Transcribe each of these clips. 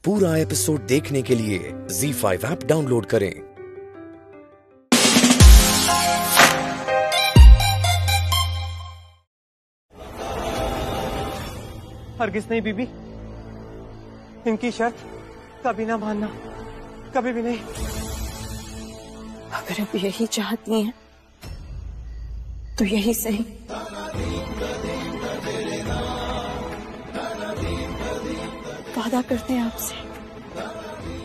पूरा एपिसोड देखने के लिए ZEE5 ऐप डाउनलोड करें। हरगिज़ नहीं बीबी, इनकी शर्त कभी ना मानना, कभी भी नहीं। अगर अब यही चाहती हैं तो यही सही। वादा करते हैं आपसे,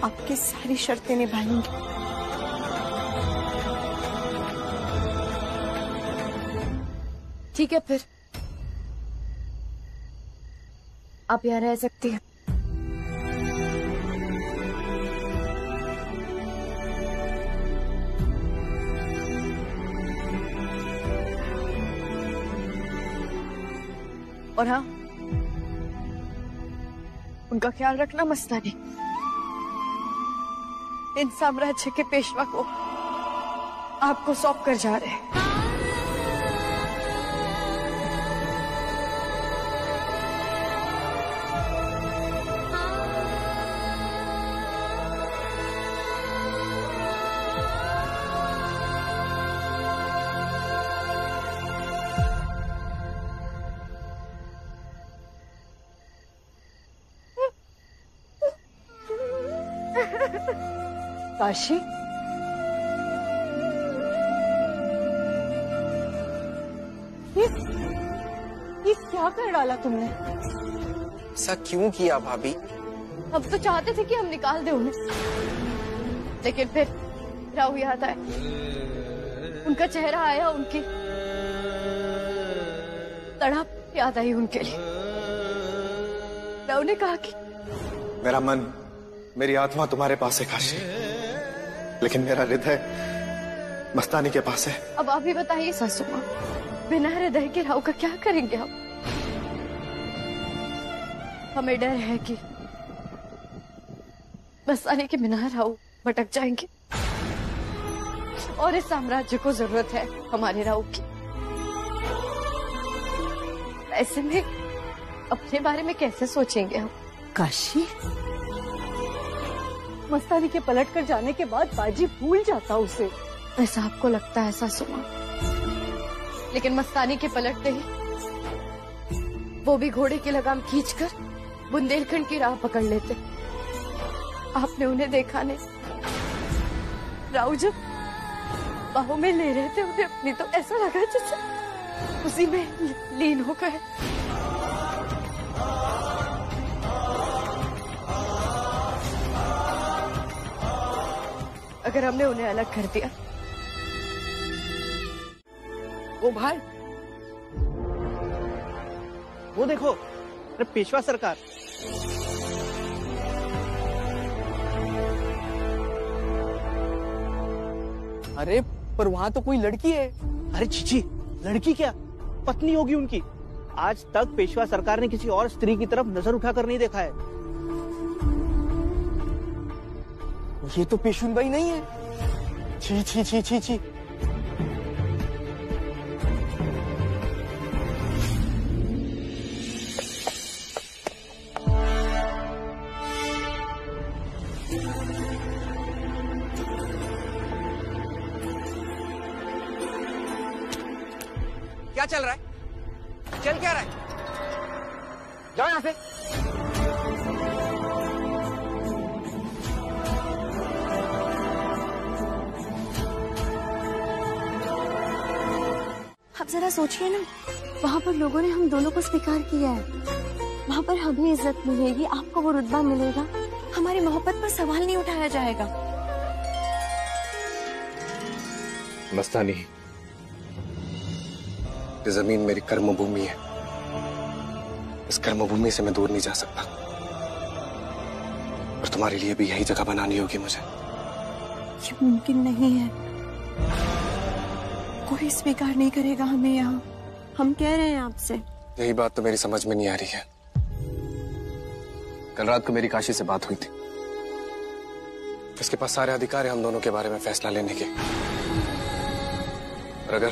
आपकी सारी शर्तें निभाएंगे। ठीक है, फिर आप यहाँ रह सकती हैं। और हाँ, उनका ख्याल रखना मस्तानी। इन साम्राज्य के पेशवा को आपको सौंप कर जा रहे हैं। काशी, ये क्या कर डाला तुमने? ऐसा क्यों किया भाभी? अब तो चाहते थे कि हम निकाल दें उन्हें, लेकिन फिर राहु याद आया, उनका चेहरा आया, उनकी तड़प याद आई उनके लिए। राहु ने कहा कि मेरा मन, मेरी आत्मा तुम्हारे पास है काशी, लेकिन मेरा हृदय मस्तानी के पास है। अब आप ही बताइए सासू माँ, बिना हृदय के राहु का क्या करेंगे हम? हमें डर है कि मस्तानी के बिना राहु भटक जाएंगे, और इस साम्राज्य को जरूरत है हमारे राहु की। ऐसे में अपने बारे में कैसे सोचेंगे हम? काशी, मस्तानी के पलट कर जाने के बाद बाजी भूल जाता उसे। ऐसा आपको लगता है सासू माँ, लेकिन मस्तानी के पलटते ही वो भी घोड़े की लगाम खींचकर बुंदेलखंड की राह पकड़ लेते। आपने उन्हें देखा नहीं? राहु जब बाहों में ले रहे थे उन्हें अपनी, तो ऐसा लगा जैसे उसी में लीन हो गए। अगर हमने उन्हें अलग कर दिया। ओ भाई, वो देखो, अरे पेशवा सरकार। अरे पर वहां तो कोई लड़की है। अरे चीची, लड़की क्या, पत्नी होगी उनकी। आज तक पेशवा सरकार ने किसी और स्त्री की तरफ नजर उठाकर नहीं देखा है। ये तो पेशुनबाई नहीं है। छी छी छी छी छी। क्या चल रहा है? चल क्या रहा है? जाओ यहां से। आप जरा सोचिए ना, वहाँ पर लोगों ने हम दोनों को स्वीकार किया है। वहाँ पर हमें इज्जत मिलेगी, आपको वो रुतबा मिलेगा, हमारी मोहब्बत पर सवाल नहीं उठाया जाएगा। मस्तानी, ये जमीन मेरी कर्मभूमि है। इस कर्मभूमि से मैं दूर नहीं जा सकता, और तुम्हारे लिए भी यही जगह बनानी होगी मुझे। ये मुमकिन नहीं है, कोई स्वीकार नहीं करेगा हमें यहाँ। हम कह रहे हैं आपसे। यही बात तो मेरी समझ में नहीं आ रही है। कल रात को मेरी काशी से बात हुई थी। इसके पास सारे अधिकार है हम दोनों के बारे में फैसला लेने के। और अगर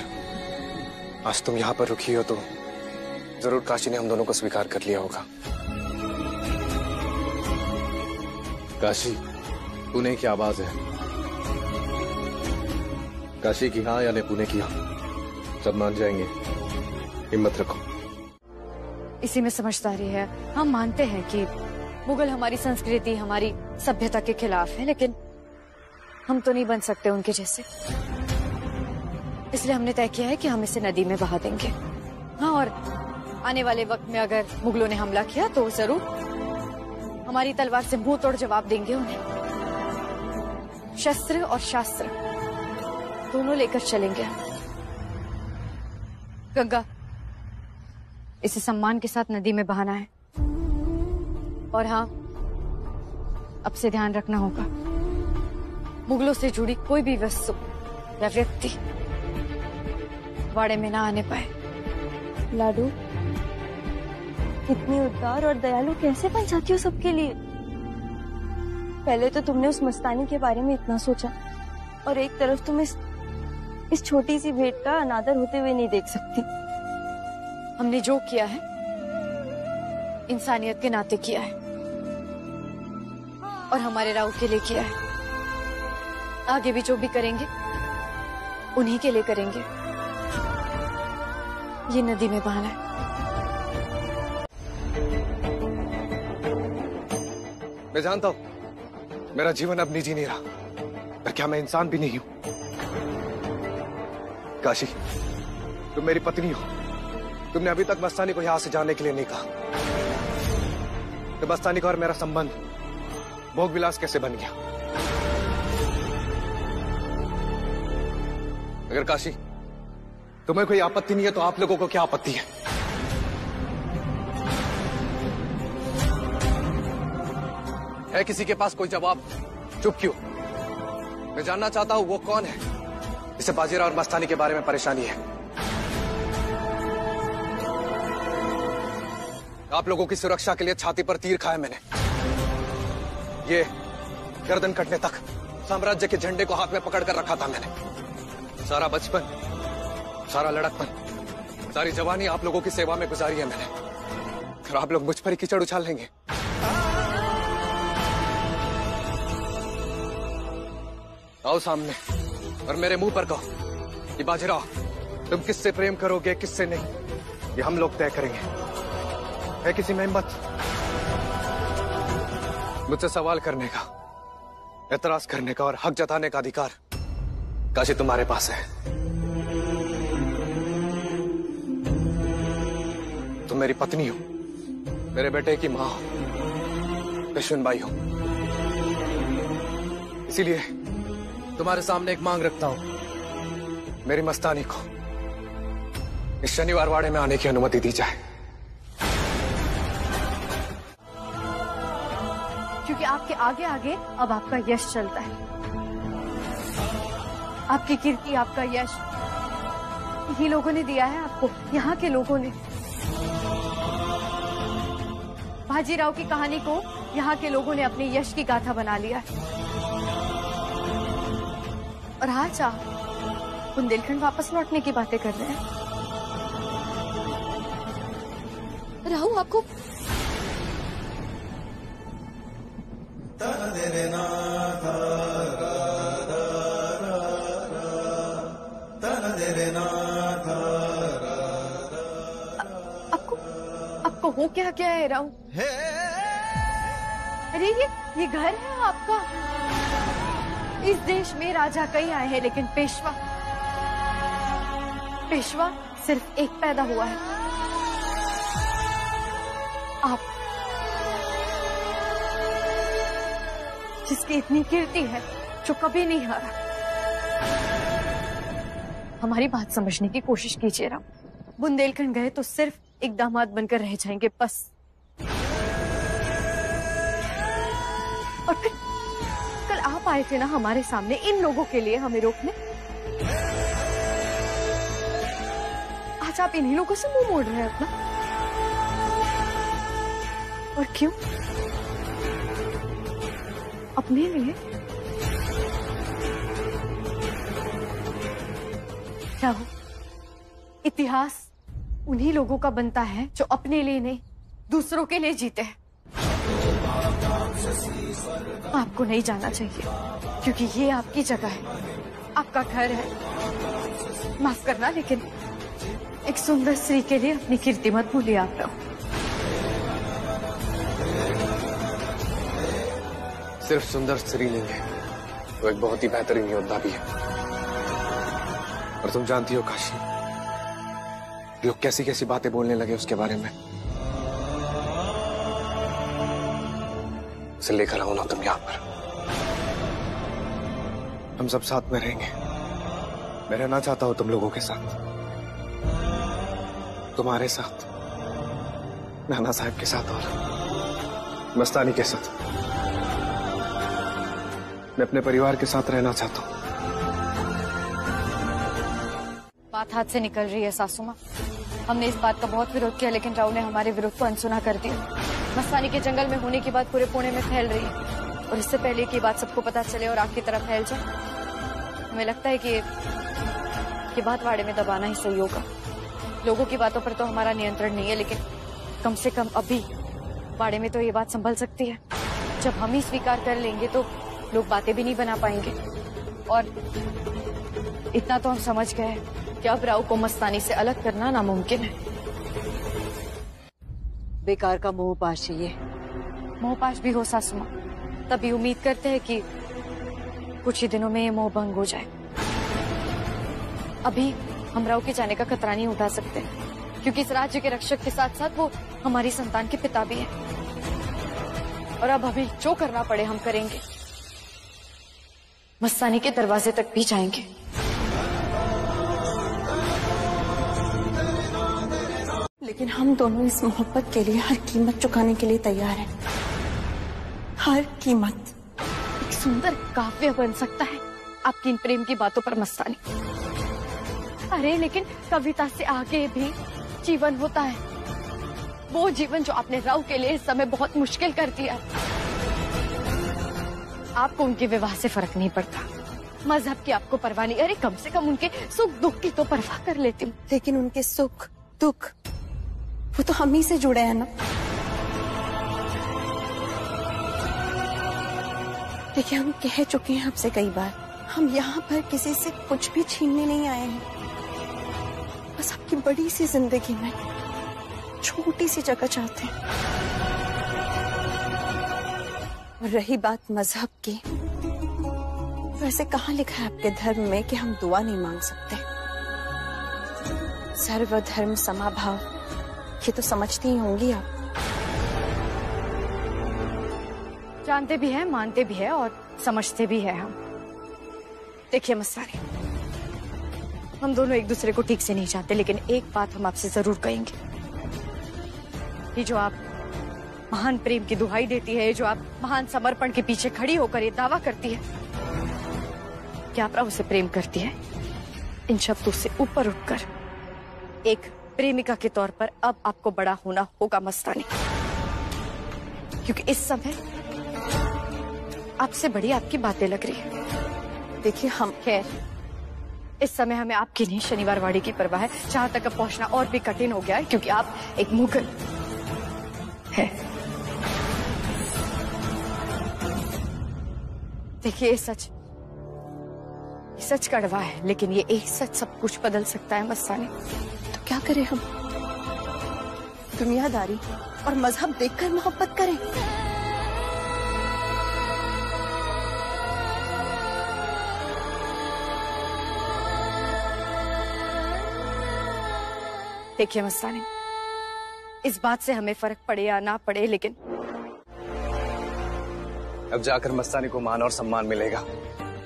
आज तुम यहाँ पर रुकी हो तो जरूर काशी ने हम दोनों को स्वीकार कर लिया होगा। काशी, पुणे की आवाज है। काशी की हाँ यानी पुणे की हाँ, सब मान जाएंगे, हिम्मत रखो। इसी में समझदारी है। हम मानते हैं कि मुगल हमारी संस्कृति, हमारी सभ्यता के खिलाफ है, लेकिन हम तो नहीं बन सकते उनके जैसे। इसलिए हमने तय किया है कि हम इसे नदी में बहा देंगे। हाँ, और आने वाले वक्त में अगर मुगलों ने हमला किया तो जरूर हमारी तलवार से मुंह तोड़ जवाब देंगे उन्हें। शस्त्र और शास्त्र दोनों लेकर चलेंगे हम। गंगा, इसे सम्मान के साथ नदी में बहाना है। और हाँ, अब से ध्यान रखना होगा, मुगलों से जुड़ी कोई भी वस्तु या व्यक्ति वाड़े में ना आने पाए। लाडू, इतनी उदार और दयालु कैसे बन जाती हो सबके लिए? पहले तो तुमने उस मस्तानी के बारे में इतना सोचा, और एक तरफ तुम इस छोटी सी भेंट का अनादर होते हुए नहीं देख सकती। हमने जो किया है इंसानियत के नाते किया है, और हमारे राव के लिए किया है। आगे भी जो भी करेंगे उन्हीं के लिए करेंगे। ये नदी में बहाना है। मैं जानता हूं मेरा जीवन अब निजी नहीं रहा, पर क्या मैं इंसान भी नहीं हूं? काशी, तुम मेरी पत्नी हो। तुमने अभी तक मस्तानी को यहां से जाने के लिए नहीं कहा। तो मस्तानी का और मेरा संबंध भोग विलास कैसे बन गया? अगर काशी तुम्हें कोई आपत्ति नहीं है तो आप लोगों को क्या आपत्ति है किसी के पास कोई जवाब? चुप क्यों? मैं जानना चाहता हूं वो कौन है जिसे बाजीराव और मस्तानी के बारे में परेशानी है। आप लोगों की सुरक्षा के लिए छाती पर तीर खाया मैंने। ये गर्दन कटने तक साम्राज्य के झंडे को हाथ में पकड़ कर रखा था मैंने। सारा बचपन, सारा लड़कपन, सारी जवानी आप लोगों की सेवा में गुजारी है मैंने। फिर आप लोग मुझ पर ही कीचड़ उछाल लेंगे। आओ सामने और मेरे मुंह पर कहो कि बाजीराव, तुम किससे प्रेम करोगे, किससे नहीं, ये हम लोग तय करेंगे। है किसी में हिम्मत मुझसे सवाल करने का, एतराज करने का और हक जताने का अधिकार काशी तुम्हारे पास है। तुम मेरी पत्नी हो, मेरे बेटे की मां हो, पेशवेबाई हो। इसीलिए तुम्हारे सामने एक मांग रखता हूं, मेरी मस्तानी को इस शनिवार वाड़े में आने की अनुमति दी जाए। क्योंकि आपके आगे आगे अब आपका यश चलता है। आपकी कीर्ति, आपका यश यही लोगों ने दिया है आपको, यहाँ के लोगों ने। बाजीराव की कहानी को यहाँ के लोगों ने अपने यश की गाथा बना लिया है। और आज आप बुंदेलखंड वापस लौटने की बातें कर रहे हैं। राहु, आपको आपको हो क्या क्या है राहु? अरे ये घर है आपका। इस देश में राजा कई आए हैं, लेकिन पेशवा सिर्फ एक पैदा हुआ है। आप, जिसकी इतनी कीर्ति है, जो कभी नहीं हारा। हमारी बात समझने की कोशिश कीजिए राम। बुंदेलखंड गए तो सिर्फ एक दामाद बनकर रह जाएंगे बस। और फिर कल आप आए थे ना हमारे सामने इन लोगों के लिए हमें रोकने। आज आप इन्हीं लोगों से मुंह मोड़ रहे हैं अपना। और क्यों? अपने लिए? राहु, इतिहास उन्हीं लोगों का बनता है जो अपने लिए नहीं, दूसरों के लिए जीते हैं। आपको नहीं जाना चाहिए, क्योंकि ये आपकी जगह है, आपका घर है। माफ करना, लेकिन एक सुंदर स्त्री के लिए अपनी कीर्ति मत भूलिए आप लोग। सिर्फ सुंदर स्त्री नहीं है, वो एक बहुत ही बेहतरीन योद्धा भी है। और तुम जानती हो काशी, लोग कैसी कैसी बातें बोलने लगे उसके बारे में। उसे लेकर आओ ना तुम यहाँ पर, हम सब साथ में रहेंगे। मैं रहना चाहता हूं तुम लोगों के साथ, तुम्हारे साथ, नाना साहब के साथ और मस्तानी के साथ। मैं अपने परिवार के साथ रहना चाहता हूं। बात हाथ से निकल रही है सासू माँ। हमने इस बात का बहुत विरोध किया, लेकिन राव ने हमारे विरोध को अनसुना कर दिया। मस्तानी के जंगल में होने की बात पूरे पुणे में फैल रही है, और इससे पहले कि बात सबको पता चले और आग की तरफ फैल जाए, हमें लगता है कि ये बात वाड़े में दबाना ही सही होगा। लोगों की बातों पर तो हमारा नियंत्रण नहीं है, लेकिन कम से कम अभी वाड़े में तो ये बात संभल सकती है। जब हम ही स्वीकार कर लेंगे तो लोग बातें भी नहीं बना पाएंगे। और इतना तो हम समझ गए कि अब राव को मस्तानी से अलग करना नामुमकिन है। बेकार का मोहपाश है ये। मोहपाश भी हो सासू माँ, तभी उम्मीद करते हैं कि कुछ ही दिनों में ये मोह भंग हो जाए। अभी हम राव के जाने का खतरा नहीं उठा सकते, क्योंकि इस राज्य के रक्षक के साथ साथ वो हमारी संतान के पिता भी हैं। और अब हमें जो करना पड़े हम करेंगे, मस्तानी के दरवाजे तक भी जाएंगे। लेकिन हम दोनों इस मोहब्बत के लिए हर कीमत चुकाने के लिए तैयार हैं, हर कीमत। एक सुंदर काव्य बन सकता है आपकी इन प्रेम की बातों पर मस्तानी। अरे लेकिन कविता से आगे भी जीवन होता है, वो जीवन जो आपने राव के लिए इस समय बहुत मुश्किल कर दिया है। आपको उनके विवाह से फर्क नहीं पड़ता, मजहब की आपको परवाह नहीं। अरे कम से कम उनके सुख दुख की तो परवाह कर लेती हूँ। लेकिन उनके सुख दुख वो तो हम ही से जुड़े हैं ना। देखिए, हम कह चुके हैं आपसे कई बार, हम यहाँ पर किसी से कुछ भी छीनने नहीं आए हैं। बस आपकी बड़ी सी जिंदगी में छोटी सी जगह चाहते हैं। और रही बात मजहब की, वैसे कहाँ लिखा है आपके धर्म में कि हम दुआ नहीं मांग सकते? सर्वधर्म समाभाव, ये तो समझती ही होंगी आप। जानते भी हैं, मानते भी हैं और समझते भी हैं हम। देखिए मस्तानी, हम दोनों एक दूसरे को ठीक से नहीं जानते, लेकिन एक बात हम आपसे जरूर कहेंगे। ये जो आप महान प्रेम की दुहाई देती है, जो आप महान समर्पण के पीछे खड़ी होकर ये दावा करती है कि आप राव से प्रेम करती है, इन शब्दों से ऊपर उठकर एक प्रेमिका के तौर पर अब आपको बड़ा होना होगा मस्तानी। क्योंकि इस समय आपसे बड़ी आपकी बातें लग रही है। देखिए, हम खैर इस समय हमें आपकी नहीं शनिवार वाड़ी की परवाह है, जहां तक अब पहुंचना और भी कठिन हो गया है, क्योंकि आप एक मुगल है। देखिए, ये सच कड़वा है, लेकिन ये एक सच सब कुछ बदल सकता है मस्तानी। तो क्या करें हम? दुनियादारी और मजहब देखकर मोहब्बत करें? देखिए मस्तानी, इस बात से हमें फर्क पड़े या ना पड़े, लेकिन अब जाकर मस्तानी को मान और सम्मान मिलेगा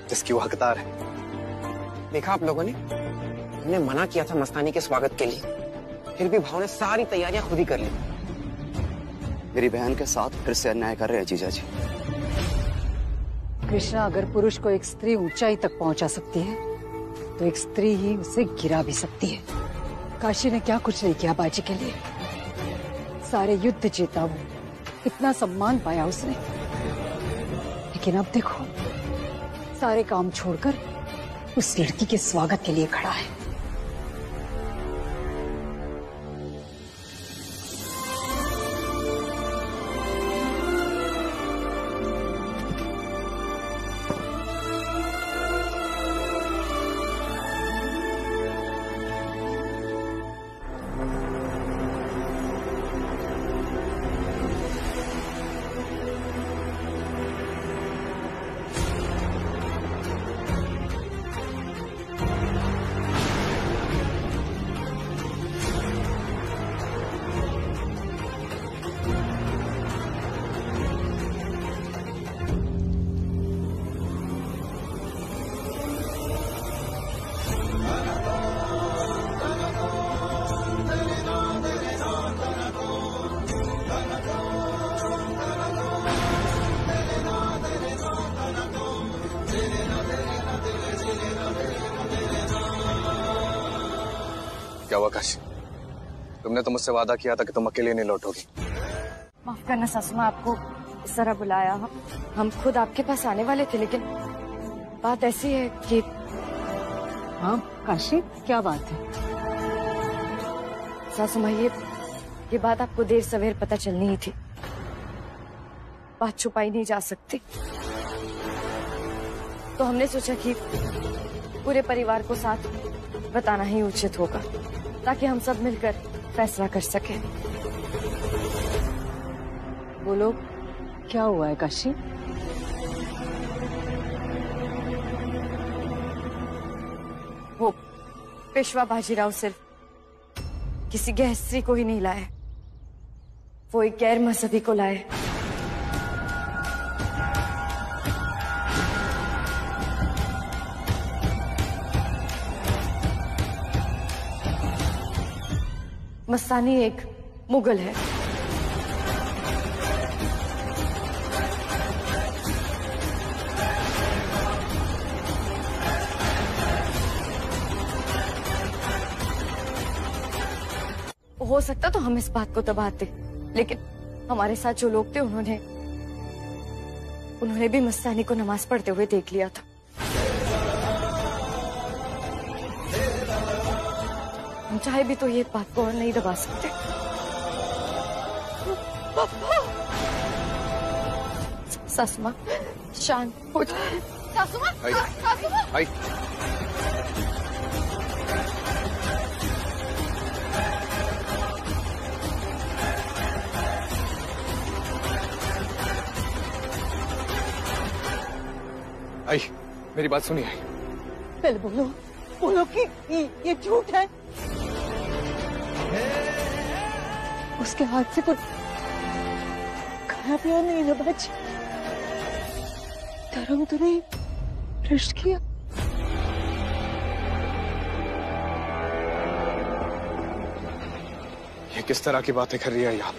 जिसकी वो हकदार है। देखा आप लोगों ने, हमने मना किया था मस्तानी के स्वागत के लिए, फिर भी भाव ने सारी तैयारियां खुद ही कर ली। मेरी बहन के साथ फिर से अन्याय कर रहे हैं जीजा जी। कृष्णा, अगर पुरुष को एक स्त्री ऊंचाई तक पहुंचा सकती है, तो एक स्त्री ही उसे गिरा भी सकती है। काशी ने क्या कुछ नहीं किया बाजी के लिए, सारे युद्ध जीता वो, इतना सम्मान पाया उसने। लेकिन अब देखो, सारे काम छोड़कर उस लड़की के स्वागत के लिए खड़ा है। क्या हुआ काशी? तुमने तो मुझसे वादा किया था कि तुम अकेले नहीं लौटोगी। माफ करना सासू माँ, आपको इस तरह बुलाया। हम खुद आपके पास आने वाले थे, लेकिन बात ऐसी है कि। हाँ काशी, क्या बात है? सासू माँ, ये बात आपको देर सवेर पता चलनी ही थी। बात छुपाई नहीं जा सकती, तो हमने सोचा कि पूरे परिवार को साथ बताना ही उचित होगा, ताकि हम सब मिलकर फैसला कर सकें। बोलो, क्या हुआ है काशी? वो पेशवा बाजीराव सिर्फ किसी गैर स्त्री को ही नहीं लाए, वो एक गैर मजहबी को लाए। मस्तानी एक मुगल है। हो सकता तो हम इस बात को दबाते, लेकिन हमारे साथ जो लोग थे उन्होंने भी मस्तानी को नमाज पढ़ते हुए देख लिया था। हम चाहे भी तो ये बात को और नहीं दबा सकते। सासू माँ शांत हो जाए। सासू माँ, सासू माँ। आई, मेरी बात सुनिए। पहले बोलो कि ये झूठ है। उसके हाथ से कुछ खाया पिया नहीं ना बच? धर्म तो नहीं भ्रष्ट किया? ये किस तरह की बातें कर रही है आप?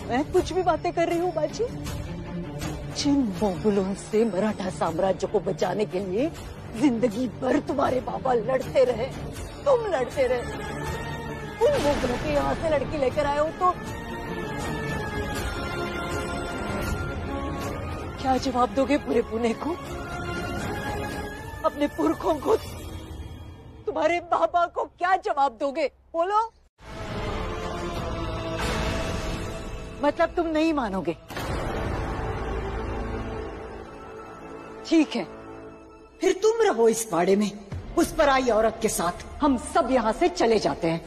मैं कुछ भी बातें कर रही हूँ बाजी। जिन मोगलों से मराठा साम्राज्य को बचाने के लिए जिंदगी भर तुम्हारे बाबा लड़ते रहे, तुम लड़ते रहे, उन मोगलों के यहाँ से लड़की लेकर आए हो, तो क्या जवाब दोगे पूरे पुणे को, अपने पुरखों को, तुम्हारे बाबा को क्या जवाब दोगे? बोलो। मतलब तुम नहीं मानोगे? ठीक है, फिर तुम रहो इस बाड़े में उस पराई औरत के साथ। हम सब यहाँ से चले जाते हैं।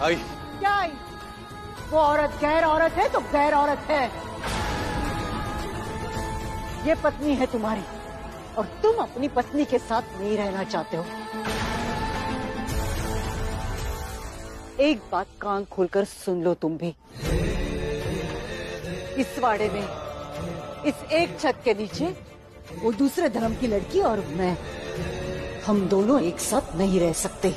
आई। क्या आई? वो औरत गैर औरत है तो गैर औरत है। ये पत्नी है तुम्हारी, और तुम अपनी पत्नी के साथ नहीं रहना चाहते हो। एक बात कान खोलकर सुन लो तुम भी। इस वाड़े में, इस एक छत के नीचे, वो दूसरे धर्म की लड़की और मैं, हम दोनों एक साथ नहीं रह सकते।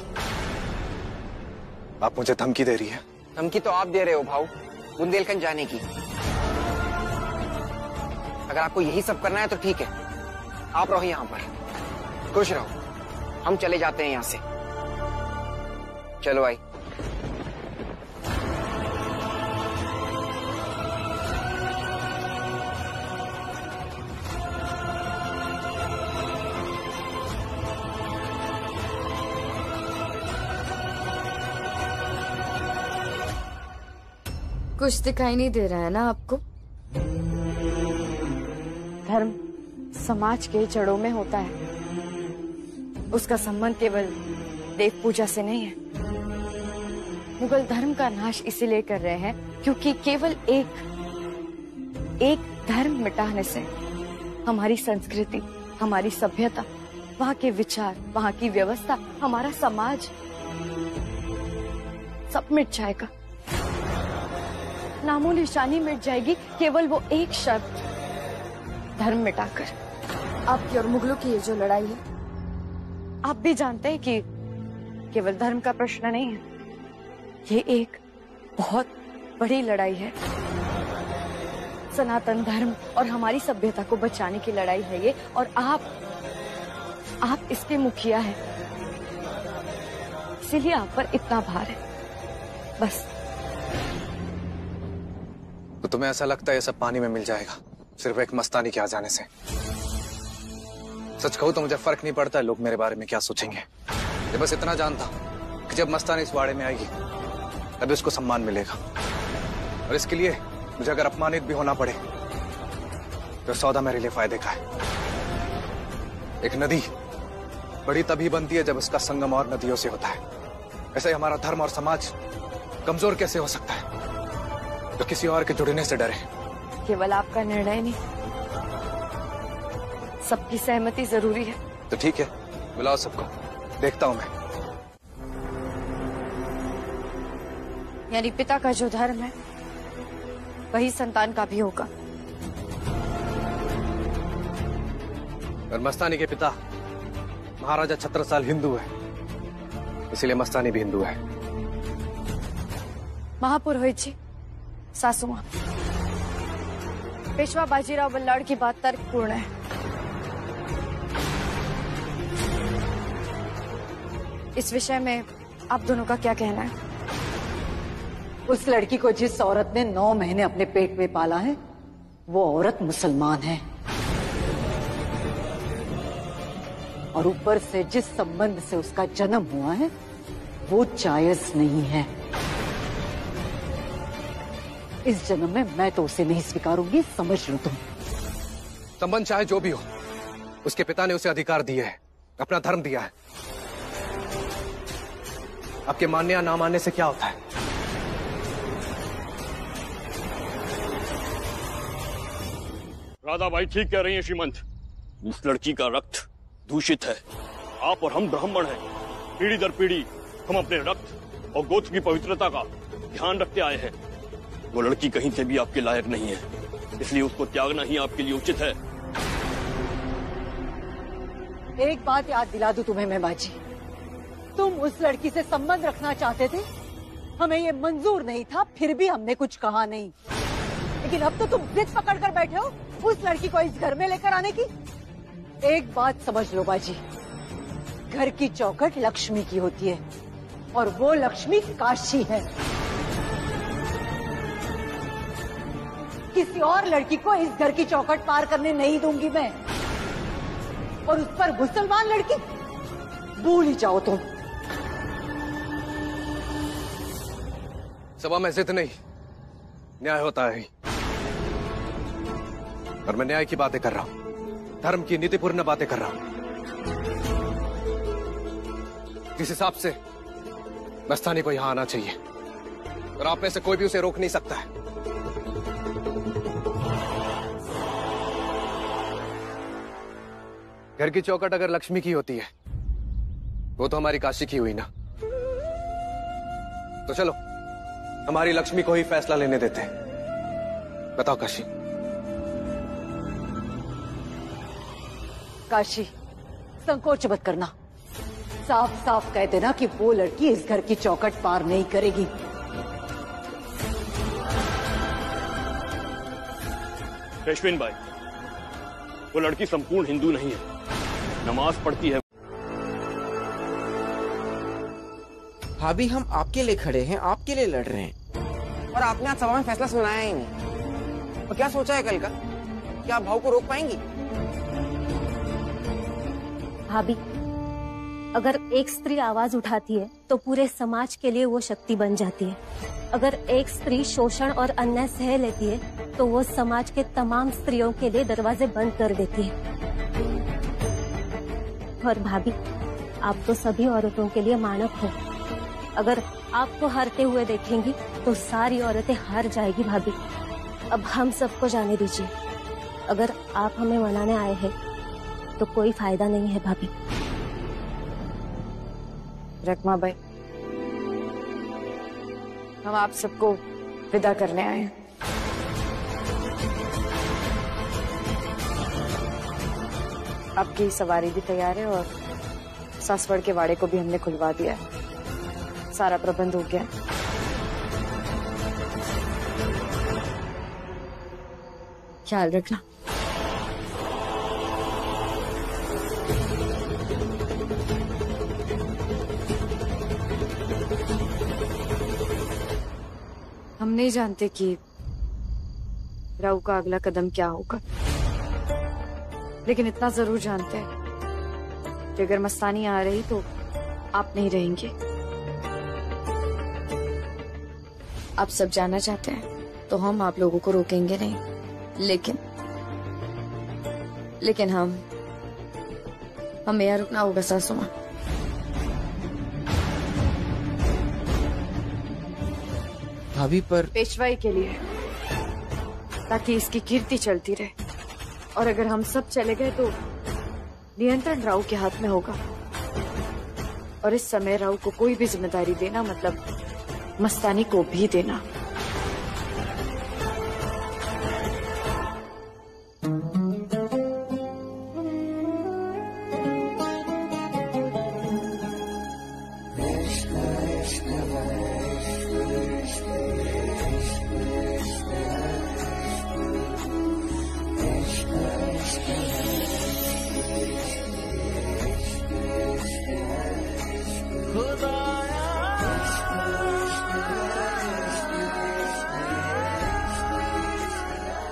आप मुझे धमकी दे रही है? धमकी तो आप दे रहे हो भाऊ, बुंदेलखंड जाने की। अगर आपको यही सब करना है तो ठीक है, आप रहो यहाँ पर, खुश रहो। हम चले जाते हैं यहाँ से। चलो आई। कुछ दिखाई नहीं दे रहा है ना आपको? धर्म समाज के जड़ों में होता है, उसका संबंध केवल देव पूजा से नहीं है। मुगल धर्म का नाश इसीलिए कर रहे हैं क्योंकि केवल एक धर्म मिटाने से हमारी संस्कृति, हमारी सभ्यता, वहाँ के विचार, वहाँ की व्यवस्था, हमारा समाज सब मिट जाएगा। नामो निशानी मिट जाएगी केवल वो एक शब्द धर्म मिटाकर। आपकी और मुगलों की ये जो लड़ाई है, आप भी जानते हैं कि केवल धर्म का प्रश्न नहीं है, ये एक बहुत बड़ी लड़ाई है। सनातन धर्म और हमारी सभ्यता को बचाने की लड़ाई है ये, और आप इसके मुखिया हैं, इसीलिए आप पर इतना भार है। बस। तो तुम्हें ऐसा लगता है ये सब पानी में मिल जाएगा सिर्फ एक मस्तानी के आ जाने से? सच कहूं तो मुझे फर्क नहीं पड़ता है लोग मेरे बारे में क्या सोचेंगे। ये बस इतना जानता कि जब मस्तानी इस वाड़े में आएगी तभी उसको सम्मान मिलेगा, और इसके लिए मुझे अगर अपमानित भी होना पड़े तो सौदा मेरे लिए फायदे का है। एक नदी बड़ी तभी बनती है जब उसका संगम और नदियों से होता है। ऐसे ही हमारा धर्म और समाज कमजोर कैसे हो सकता है तो किसी और के जुड़ने से डरे? केवल आपका निर्णय नहीं, सबकी सहमति जरूरी है। तो ठीक है, बुलाओ सबको, देखता हूं मैं। यानी पिता का जो धर्म है वही संतान का भी होगा। और मस्तानी के पिता महाराजा छत्रसाल हिंदू है, इसीलिए मस्तानी भी हिंदू है। महापुरोहित जी, सासू मां, पेशवा बाजीराव बल्लाड़ की बात तर्कपूर्ण है। इस विषय में आप दोनों का क्या कहना है? उस लड़की को जिस औरत ने 9 महीने अपने पेट में पाला है वो औरत मुसलमान है, और ऊपर से जिस संबंध से उसका जन्म हुआ है वो जायज नहीं है। इस जन्म में मैं तो उसे नहीं स्वीकारूंगी, समझ लो तुम। संबंध चाहे जो भी हो, उसके पिता ने उसे अधिकार दिए है, अपना धर्म दिया है। आपके मानने या ना मानने से क्या होता है? राधाबाई ठीक कह रही हैं श्रीमंत। उस लड़की का रक्त दूषित है। आप और हम ब्राह्मण हैं, पीढ़ी दर पीढ़ी हम अपने रक्त और गोत्र की पवित्रता का ध्यान रखते आए हैं। वो लड़की कहीं से भी आपके लायक नहीं है, इसलिए उसको त्यागना ही आपके लिए उचित है। एक बात याद दिला दूं तुम्हें मैं बाजी, तुम उस लड़की से संबंध रखना चाहते थे, हमें ये मंजूर नहीं था, फिर भी हमने कुछ कहा नहीं। लेकिन अब तो तुम जिद पकड़ कर बैठे हो उस लड़की को इस घर में लेकर आने की। एक बात समझ लो बाजी, घर की चौखट लक्ष्मी की होती है और वो लक्ष्मी काशी है। किसी और लड़की को इस घर की चौखट पार करने नहीं दूंगी मैं, और उस पर मुसलमान लड़की भूल ही जाओ तुम। सभा में जिद नहीं, न्याय होता है, और मैं न्याय की बातें कर रहा हूं, धर्म की नीतिपूर्ण बातें कर रहा हूं। जिस हिसाब से मस्तानी को यहां आना चाहिए, और आप में से कोई भी उसे रोक नहीं सकता है। घर की चौखट अगर लक्ष्मी की होती है, वो तो हमारी काशी की हुई ना। तो चलो हमारी लक्ष्मी को ही फैसला लेने देते हैं। बताओ काशी। काशी, संकोच मत करना, साफ साफ कह देना कि वो लड़की इस घर की चौखट पार नहीं करेगी। पेशवेन भाई, वो लड़की संपूर्ण हिंदू नहीं है, नमाज पढ़ती है। भाभी, हम आपके लिए खड़े हैं, आपके लिए लड़ रहे हैं, और आपने आज सभा में फैसला सुनाया ही नहीं। और क्या सोचा है कल का? क्या आप भाव को रोक पाएंगी? भाभी, अगर एक स्त्री आवाज उठाती है तो पूरे समाज के लिए वो शक्ति बन जाती है। अगर एक स्त्री शोषण और अन्याय सह लेती है तो वो समाज के तमाम स्त्रियों के लिए दरवाजे बंद कर देती है। और भाभी, आप तो सभी औरतों के लिए मानक हो। अगर आपको हारते हुए देखेंगी तो सारी औरतें हार जाएगी। भाभी, अब हम सबको जाने दीजिए। अगर आप हमें मनाने आए हैं तो कोई फायदा नहीं है। भाभी, रकमा भाई, हम आप सबको विदा करने आए हैं। आपकी सवारी भी तैयार है और सासवड़ के वाड़े को भी हमने खुलवा दिया है। सारा प्रबंध हो गया। ख्याल रखना। हम नहीं जानते कि राव का अगला कदम क्या होगा, लेकिन इतना जरूर जानते हैं कि अगर मस्तानी आ रही तो आप नहीं रहेंगे। आप सब जाना चाहते हैं तो हम आप लोगों को रोकेंगे नहीं, लेकिन हमें यहाँ रुकना होगा सासू माँ। भाभी पर पेशवाई के लिए, ताकि इसकी कीर्ति चलती रहे। और अगर हम सब चले गए तो नियंत्रण राव के हाथ में होगा, और इस समय राव को कोई भी जिम्मेदारी देना मतलब मस्तानी को भी देना।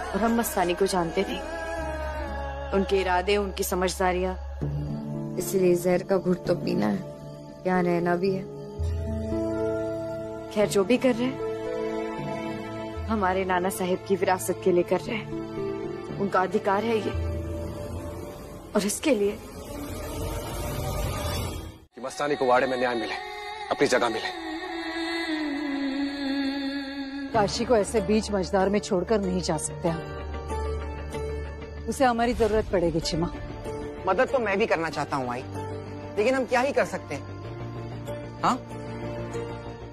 और हम मस्तानी को जानते नहीं, उनके इरादे, उनकी समझदारियां, इसलिए जहर का घुट तो पीना है, यहाँ रहना भी है। खैर जो भी कर रहे हैं, हमारे नाना साहिब की विरासत के लिए कर रहे हैं, उनका अधिकार है ये। और इसके लिए कि मस्तानी को वाड़े में न्याय मिले, अपनी जगह मिले। काशी को ऐसे बीच मझधार में छोड़कर नहीं जा सकते हम, उसे हमारी जरूरत पड़ेगी चिमा। मदद तो मैं भी करना चाहता हूँ आई, लेकिन हम क्या ही कर सकते हैं? हाँ,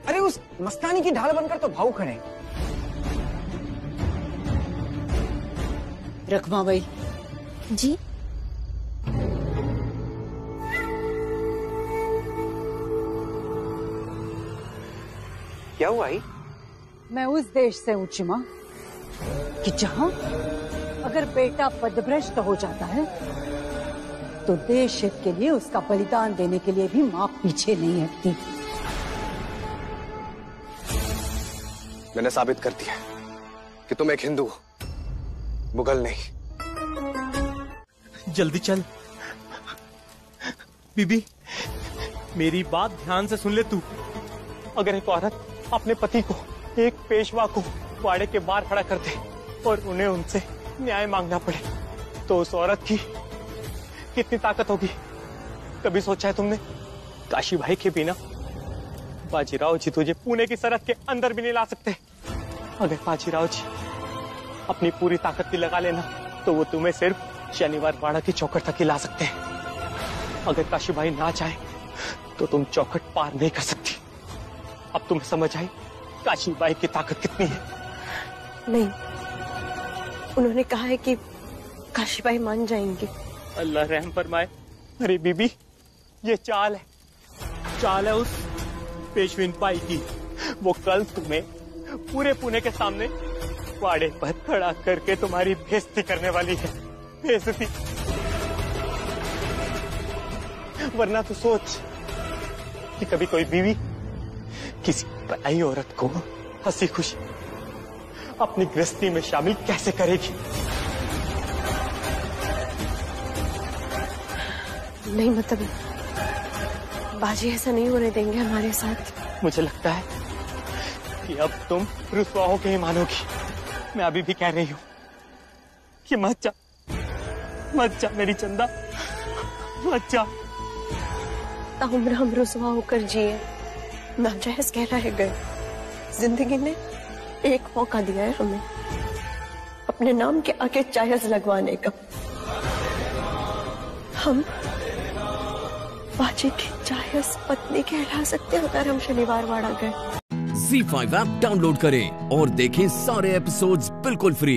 अरे उस मस्तानी की ढाल बनकर तो भाऊ खड़े। रखमा भाई जी, क्या हुआ आई? मैं उस देश से हूँ चिमा कि जहाँ अगर बेटा पदभ्रष्ट हो जाता है तो देश हित के लिए उसका बलिदान देने के लिए भी मां पीछे नहीं हटती। मैंने साबित कर दिया कि तुम एक हिंदू हो, मुगल नहीं। जल्दी चल। बीबी, मेरी बात ध्यान से सुन ले तू। अगर एक औरत अपने पति को, एक पेशवा को वाड़े के बाहर खड़ा कर दे और उन्हें उनसे न्याय मांगना पड़े, तो उस औरत की कितनी ताकत होगी? कभी सोचा है तुमने? काशी भाई के बिना बाजीराव जी तुझे पुणे की सरहद के अंदर भी नहीं ला सकते। अगर बाजीराव जी अपनी पूरी ताकत भी लगा लेना तो वो तुम्हें सिर्फ शनिवार वाड़ा की चौखट तक ही ला सकते हैं। अगर काशी भाई ना चाहे तो तुम चौखट पार नहीं कर सकती। अब तुम्हें समझ आई काशी बाई की ताकत कितनी है? नहीं, उन्होंने कहा है कि काशी बाई मान जाएंगे। अल्लाह रहम फरमाए। अरे बीबी, ये चाल है उस पेशविन पाई की। वो कल तुम्हें पूरे पुणे के सामने वाड़े पर खड़ा करके तुम्हारी बेइज्जती करने वाली है। बेइज्जती। वरना तो सोच कि कभी कोई बीवी किसी पराई औरत को हंसी खुशी अपनी गृहस्थी में शामिल कैसे करेगी? नहीं, मतलब बाजी ऐसा नहीं होने देंगे हमारे साथ। मुझे लगता है कि अब तुम रुसवा होके ही मानोगी। मैं अभी भी कह रही हूँ कि मत जा मेरी चंदा, मत जा। ताउम्र हम रुसवा होकर जिए, नाजायज कह रहे गए। जिंदगी ने एक मौका दिया है हमें अपने नाम के आगे जायज लगवाने का। हम बाजी की जायज पत्नी कहला सकते हैं अगर हम शनिवार वाड़ा गए। ZEE5 ऐप डाउनलोड करें और देखें सारे एपिसोड्स बिल्कुल फ्री।